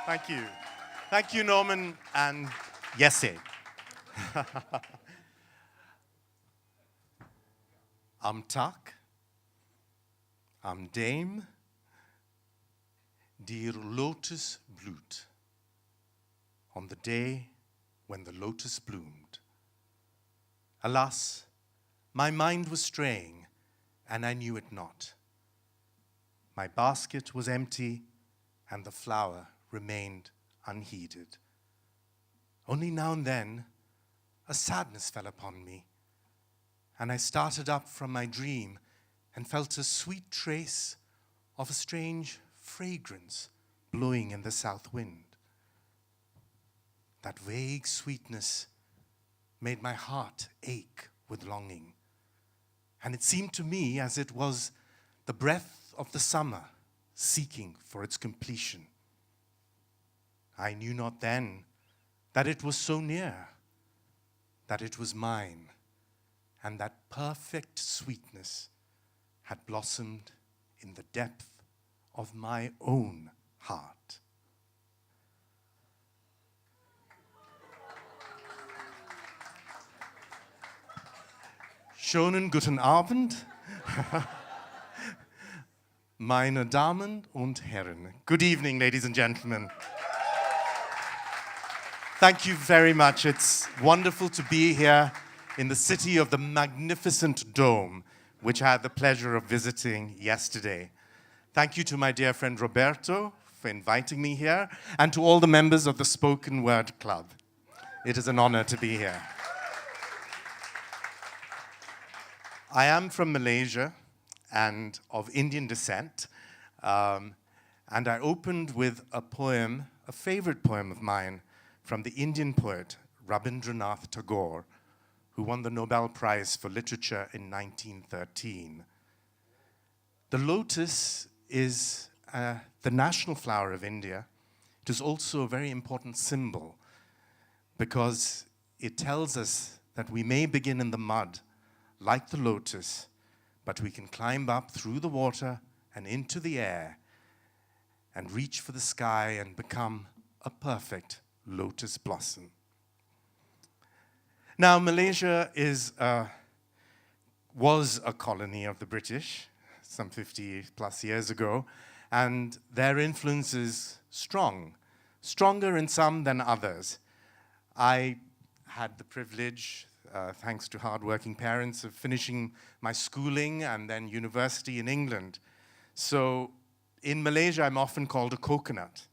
Thank you. Thank you, Norman and Jesse. Am Tag, am Dame, die Lotus blüht, on the day when the lotus bloomed. Alas, my mind was straying, and I knew it not. My basket was empty, and the flower remained unheeded. Only now and then, a sadness fell upon me, and I started up from my dream and felt a sweet trace of a strange fragrance blowing in the south wind. That vague sweetness made my heart ache with longing, and it seemed to me as it was the breath of the summer seeking for its completion. I knew not then that it was so near, that it was mine, and that perfect sweetness had blossomed in the depth of my own heart. Schönen guten Abend, meine Damen und Herren. Good evening, ladies and gentlemen. Thank you very much. It's wonderful to be here in the city of the magnificent dome, which I had the pleasure of visiting yesterday. Thank you to my dear friend Roberto for inviting me here, and to all the members of the Spoken Word Club. It is an honor to be here. I am from Malaysia and of Indian descent, and I opened with a poem, a favorite poem of mine, from the Indian poet Rabindranath Tagore, who won the Nobel Prize for Literature in 1913. The lotus is the national flower of India. It is also a very important symbol because it tells us that we may begin in the mud like the lotus, but we can climb up through the water and into the air and reach for the sky and become a perfect lotus blossom. Now, Malaysia was a colony of the British some 50 plus years ago, and their influence is strong, stronger in some than others. I had the privilege, thanks to hardworking parents, of finishing my schooling and then university in England. So in Malaysia, I'm often called a coconut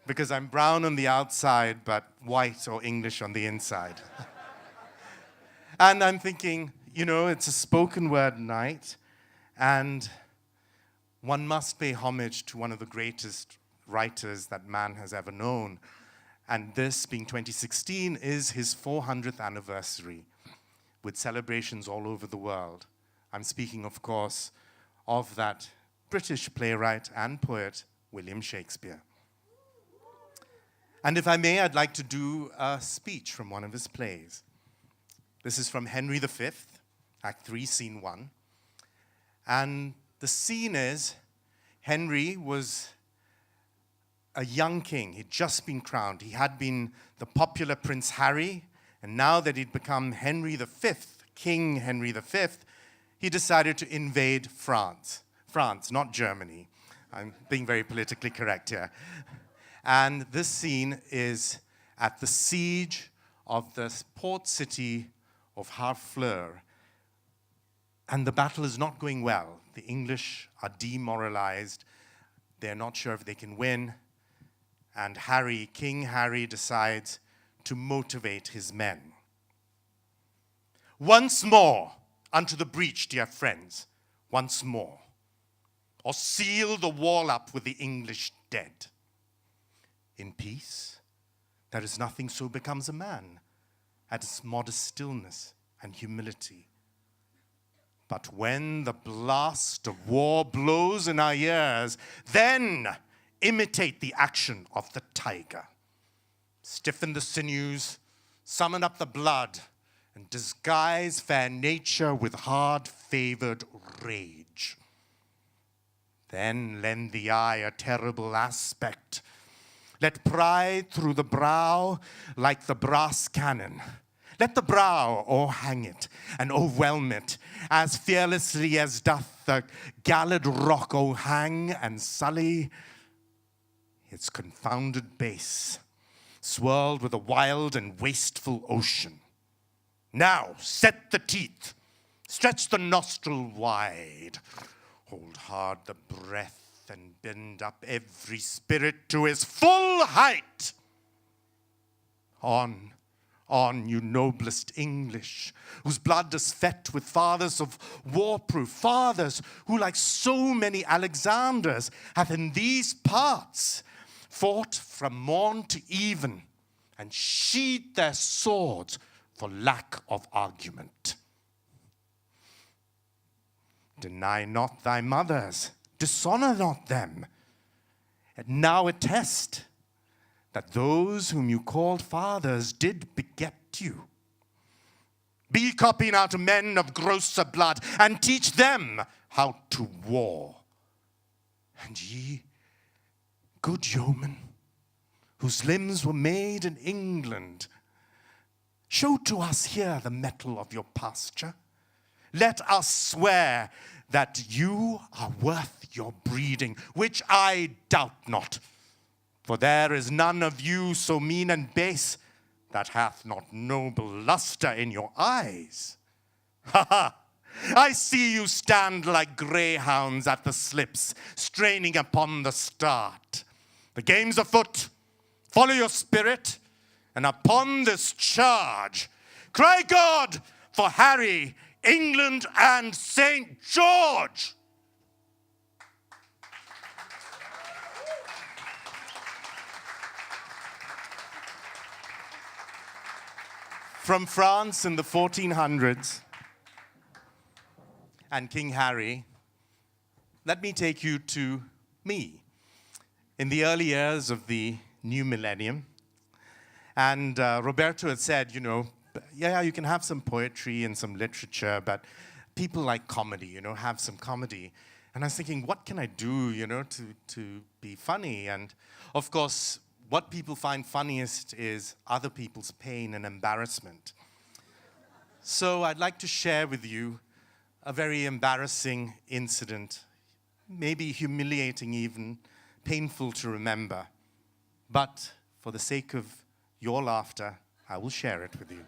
because I'm brown on the outside, but white or English on the inside. And I'm thinking, you know, it's a spoken word night, and one must pay homage to one of the greatest writers that man has ever known. And this, being 2016, is his 400th anniversary, with celebrations all over the world. I'm speaking, of course, of that British playwright and poet, William Shakespeare. And if I may, I'd like to do a speech from one of his plays. This is from Henry V, Act 3, Scene 1. And the scene is, Henry was a young king. He'd just been crowned. He had been the popular Prince Harry, and now that he'd become Henry V, King Henry V, he decided to invade France. France, not Germany. I'm being very politically correct here. And this scene is at the siege of the port city of Harfleur. And the battle is not going well. The English are demoralized. They're not sure if they can win. And Harry, King Harry, decides to motivate his men. Once more unto the breach, dear friends, once more, or seal the wall up with the English dead. In peace, there is nothing so becomes a man as modest stillness and humility. But when the blast of war blows in our ears, then imitate the action of the tiger. Stiffen the sinews, summon up the blood, and disguise fair nature with hard-favored rage. Then lend the eye a terrible aspect, Let pride through the brow like the brass cannon. Let the brow o'erhang it and overwhelm it, as fearlessly as doth the galled rock o'erhang and sully its confounded base, swirled with a wild and wasteful ocean. Now set the teeth, stretch the nostril wide, hold hard the breath, and bend up every spirit to his full height. On, you noblest English, whose blood is fet with fathers of war-proof, fathers who, like so many Alexanders, hath in these parts fought from morn to even, and sheathed their swords for lack of argument. Deny not thy mothers, dishonor not them, and now attest that those whom you called fathers did beget you. Be copy now to men of grosser blood, and teach them how to war. And ye, good yeomen, whose limbs were made in England, show to us here the mettle of your pasture. Let us swear that you are worth your breeding, which I doubt not. For there is none of you so mean and base that hath not noble luster in your eyes. Ha ha! I see you stand like greyhounds at the slips, straining upon the start. The game's afoot. Follow your spirit, and upon this charge, cry God for Harry, England, and St. George! From France in the 1400s and King Harry, let me take you to me in the early years of the new millennium. And Roberto had said, yeah, you can have some poetry and some literature, but people like comedy, have some comedy. And I was thinking, what can I do, to be funny? And of course, what people find funniest is other people's pain and embarrassment. So I'd like to share with you a very embarrassing incident, maybe humiliating even, painful to remember. But for the sake of your laughter, I will share it with you.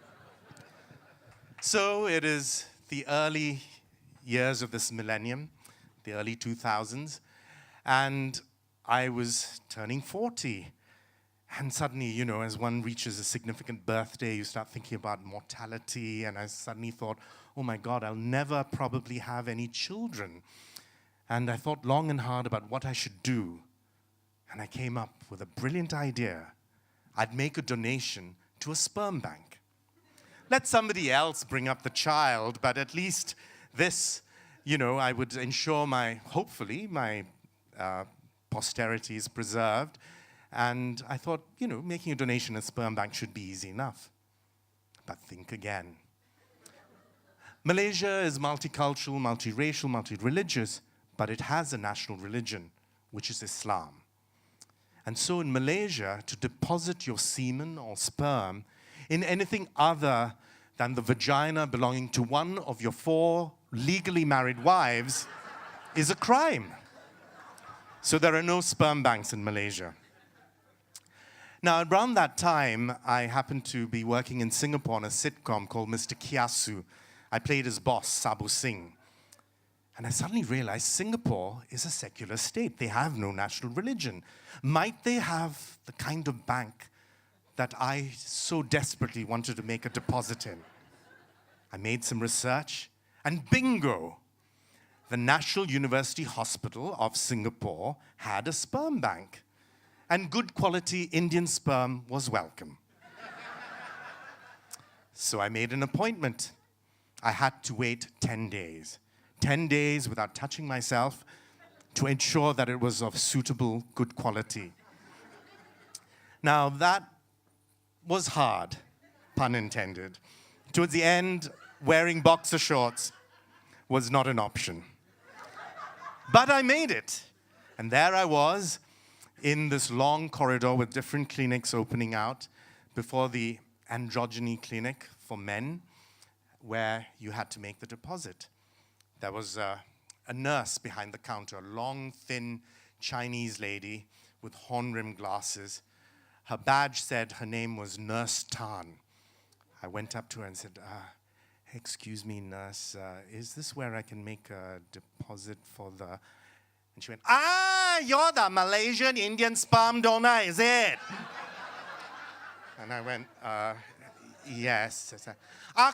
So it is the early years of this millennium, the early 2000s, and I was turning 40. And suddenly, as one reaches a significant birthday, you start thinking about mortality, and I suddenly thought, oh my God, I'll never probably have any children. And I thought long and hard about what I should do. And I came up with a brilliant idea. I'd make a donation to a sperm bank. Let somebody else bring up the child, but at least this, I would ensure hopefully my posterity is preserved. And I thought, making a donation at sperm bank should be easy enough. But think again. Malaysia is multicultural, multiracial, multi-religious, but it has a national religion, which is Islam. And so in Malaysia, to deposit your semen or sperm in anything other than the vagina belonging to one of your 4 legally married wives is a crime. So there are no sperm banks in Malaysia. Now, around that time, I happened to be working in Singapore on a sitcom called Mr. Kiasu. I played his boss, Sabu Singh. And I suddenly realized Singapore is a secular state. They have no national religion. Might they have the kind of bank that I so desperately wanted to make a deposit in? I made some research, and bingo! The National University Hospital of Singapore had a sperm bank. And good quality Indian sperm was welcome. So I made an appointment. I had to wait 10 days. 10 days without touching myself to ensure that it was of suitable, good quality. Now that was hard, pun intended. Towards the end, wearing boxer shorts was not an option. But I made it. And there I was, in this long corridor with different clinics opening out before the androgyny clinic for men, where you had to make the deposit. There was a nurse behind the counter, a long, thin Chinese lady with horn-rimmed glasses. Her badge said her name was Nurse Tan. I went up to her and said, excuse me, nurse, is this where I can make a deposit for the... And she went, you're the Malaysian Indian sperm donor, is it? And I went, yes. I said,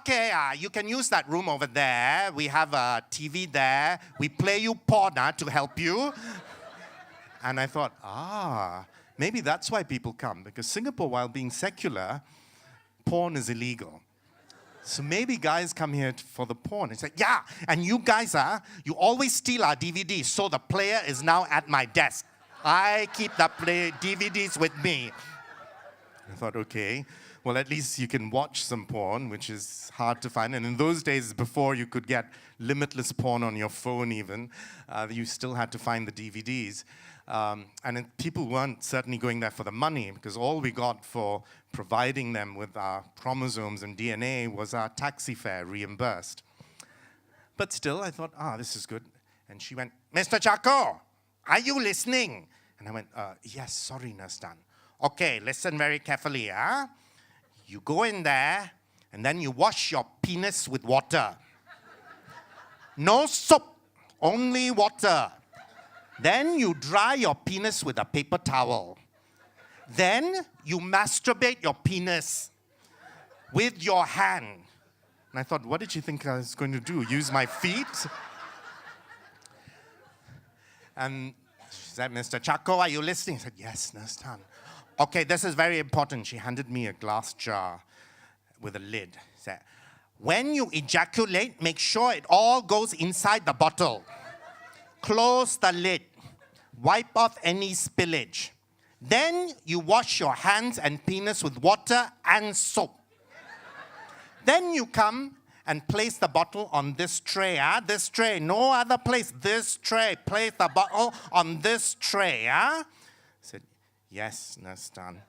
okay, you can use that room over there. We have a TV there. We play you porn to help you. And I thought, maybe that's why people come. Because Singapore, while being secular, porn is illegal. So maybe guys come here for the porn. It's like, yeah, and you guys you always steal our DVDs, so the player is now at my desk. I keep the DVDs with me. I thought, okay, well, at least you can watch some porn, which is hard to find. And in those days, before you could get limitless porn on your phone even, you still had to find the DVDs. And people weren't certainly going there for the money, because all we got for providing them with our chromosomes and DNA was our taxi fare reimbursed. But still, I thought, this is good. And she went, Mr. Chacko, are you listening? And I went, yes, sorry, Nurse Tan. Okay, listen very carefully, You go in there, and then you wash your penis with water. No soap, only water. Then you dry your penis with a paper towel. Then you masturbate your penis with your hand. And I thought, what did she think I was going to do? Use my feet? And she said, Mr. Chacko, are you listening? I said, yes, Nurse Tan. Okay, this is very important. She handed me a glass jar with a lid. She said, when you ejaculate, make sure it all goes inside the bottle. Close the lid. Wipe off any spillage. Then you wash your hands and penis with water and soap. Then you come and place the bottle on this tray. This tray, no other place. This tray. Place the bottle on this tray. I said, yes, Nurse Tan.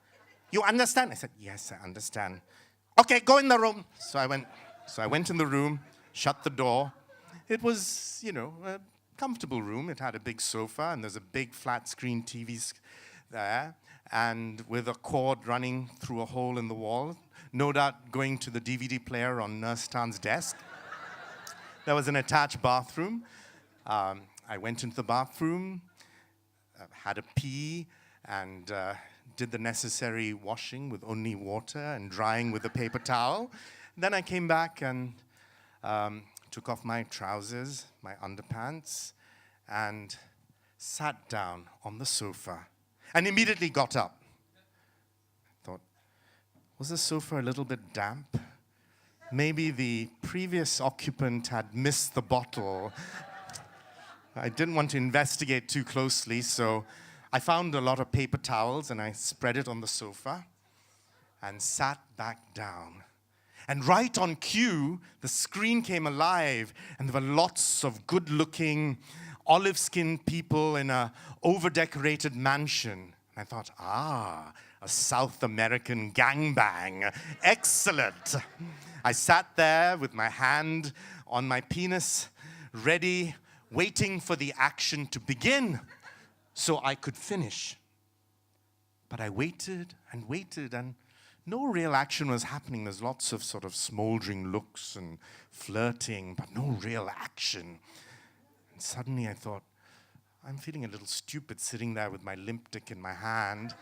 You understand? I said, yes, I understand. Okay, go in the room. So I went in the room, shut the door. It was, a comfortable room. It had a big sofa, and there's a big flat screen TV there, and with a cord running through a hole in the wall, no doubt going to the DVD player on Nurse Tan's desk. There was an attached bathroom. I went into the bathroom, had a pee, and did the necessary washing with only water and drying with a paper towel. Then I came back and took off my trousers, my underpants, and sat down on the sofa and immediately got up. I thought, was the sofa a little bit damp? Maybe the previous occupant had missed the bottle. I didn't want to investigate too closely, so I found a lot of paper towels and I spread it on the sofa and sat back down. And right on cue, the screen came alive, and there were lots of good-looking, olive-skinned people in an over-decorated mansion. And I thought, a South American gangbang. Excellent. I sat there with my hand on my penis, ready, waiting for the action to begin so I could finish. But I waited, and no real action was happening. There's lots of sort of smoldering looks and flirting, but no real action. And suddenly I thought, I'm feeling a little stupid sitting there with my limp dick in my hand.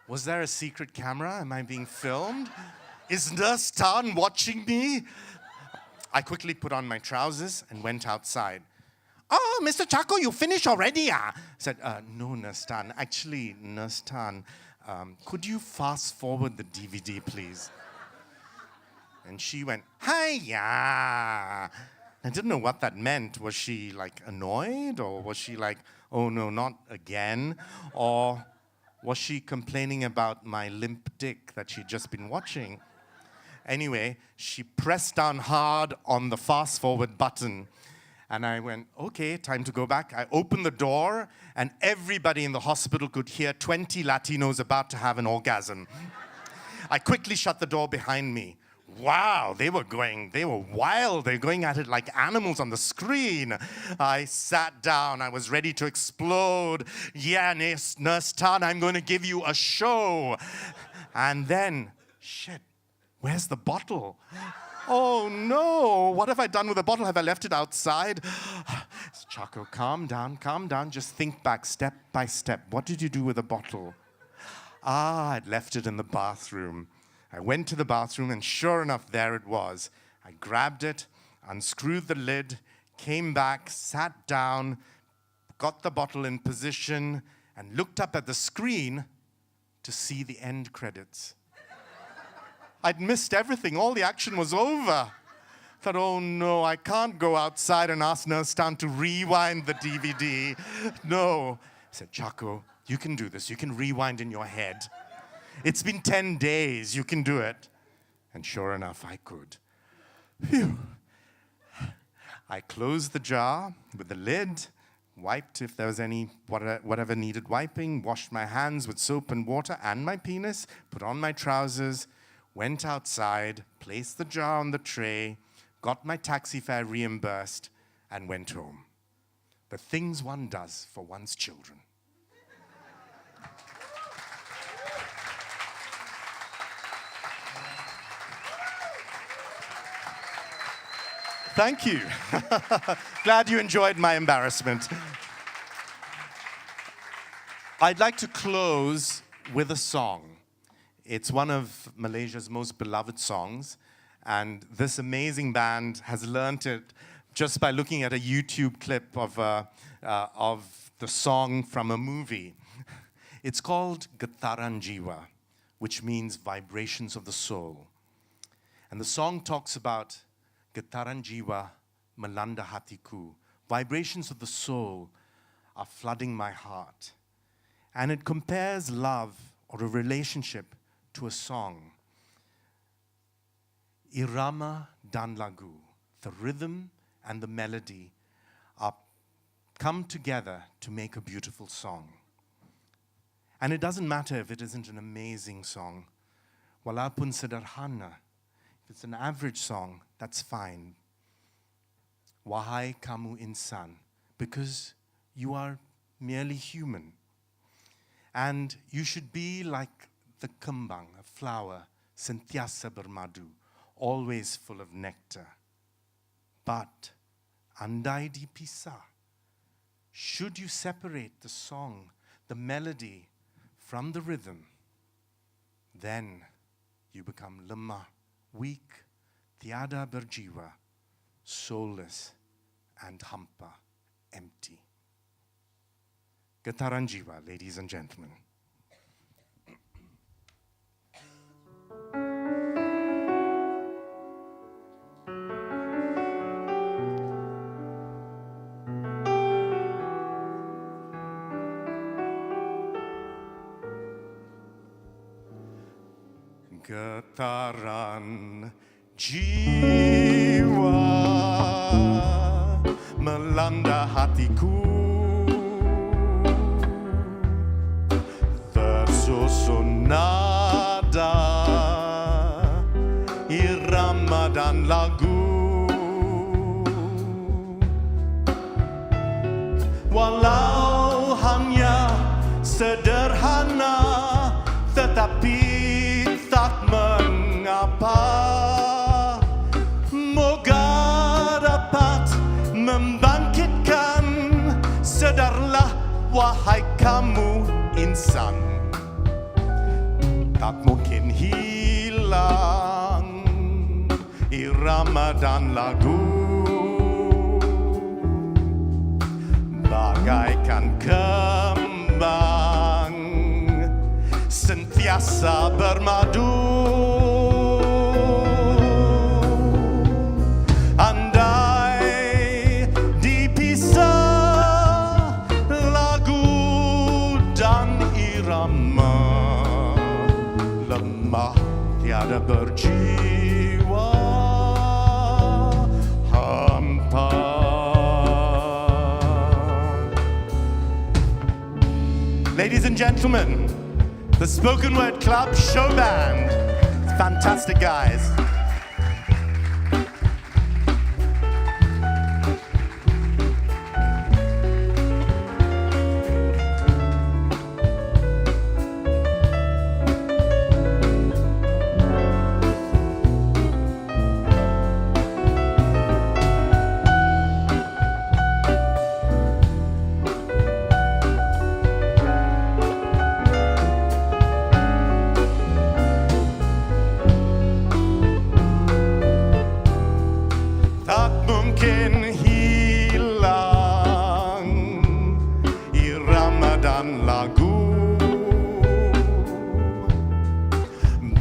Was there a secret camera? Am I being filmed? Is Nurse Tan watching me? I quickly put on my trousers and went outside. Oh, Mr. Chacko, you finished already? I said, no, Nurse Tan. Actually, Nurse Tan, could you fast forward the DVD, please? And she went, hi-ya. I didn't know what that meant. Was she, annoyed? Or was she like, oh, no, not again? Or was she complaining about my limp dick that she'd just been watching? Anyway, she pressed down hard on the fast-forward button, And I went, okay, time to go back. I opened the door, and everybody in the hospital could hear 20 Latinos about to have an orgasm. I quickly shut the door behind me. Wow, they were wild. They were going at it like animals on the screen. I sat down. I was ready to explode. Yeah, Nurse Tan, I'm going to give you a show. And then, shit, where's the bottle? Oh no, what have I done with the bottle? Have I left it outside? Chacko, calm down. Just think back step by step. What did you do with the bottle? I'd left it in the bathroom. I went to the bathroom, and sure enough, there it was. I grabbed it, unscrewed the lid, came back, sat down, got the bottle in position, and looked up at the screen to see the end credits. I'd missed everything. All the action was over. Thought, oh no, I can't go outside and ask Nurse Tan to rewind the DVD. No. I said, Chacko, you can do this. You can rewind in your head. It's been 10 days. You can do it. And sure enough, I could. Phew. I closed the jar with the lid, wiped if there was any whatever needed wiping, washed my hands with soap and water and my penis, put on my trousers, went outside, placed the jar on the tray, got my taxi fare reimbursed, and went home. The things one does for one's children. Thank you. Glad you enjoyed my embarrassment. I'd like to close with a song. It's one of Malaysia's most beloved songs, and this amazing band has learnt it just by looking at a YouTube clip of the song from a movie. It's called Getaran Jiwa, which means vibrations of the soul. And the song talks about Getaran Jiwa melanda hatiku. Vibrations of the soul are flooding my heart. And it compares love or a relationship to a song. Irama dan lagu, the rhythm and the melody come together to make a beautiful song. And it doesn't matter if it isn't an amazing song. Walaupun sederhana, if it's an average song, that's fine. Wahai kamu insan, because you are merely human. And you should be like the kembang, a flower, sentiasa bermadu, always full of nectar. But andai dipisah, should you separate the song, the melody, from the rhythm, then you become lemah, weak, tiada berjiwa, soulless, and hampa, empty. Getaran Jiwa, ladies and gentlemen. Getaran jiwa melanda hatiku, tersusun nada irama dan lagu, walau hanya sederhana tetapi tak mengapa, moga dapat membangkitkan. Sedarlah wahai kamu insan, tak mungkin hilang irama dan lagu, bagaikan kembang sentiasa bermadu. Andai dipisah lagu dan irama, lemah tiada berjiwa, hampa Ladies and gentlemen, the Spoken Word Club Showband. Fantastic guys.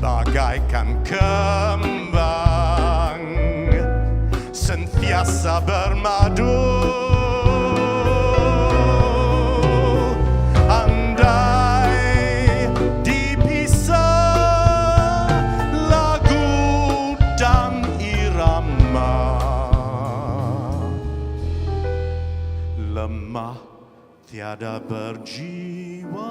Bagaikan kembang sentiasa bermadu. Andai dipisah lagu dan irama, lemah tiada berjiwa.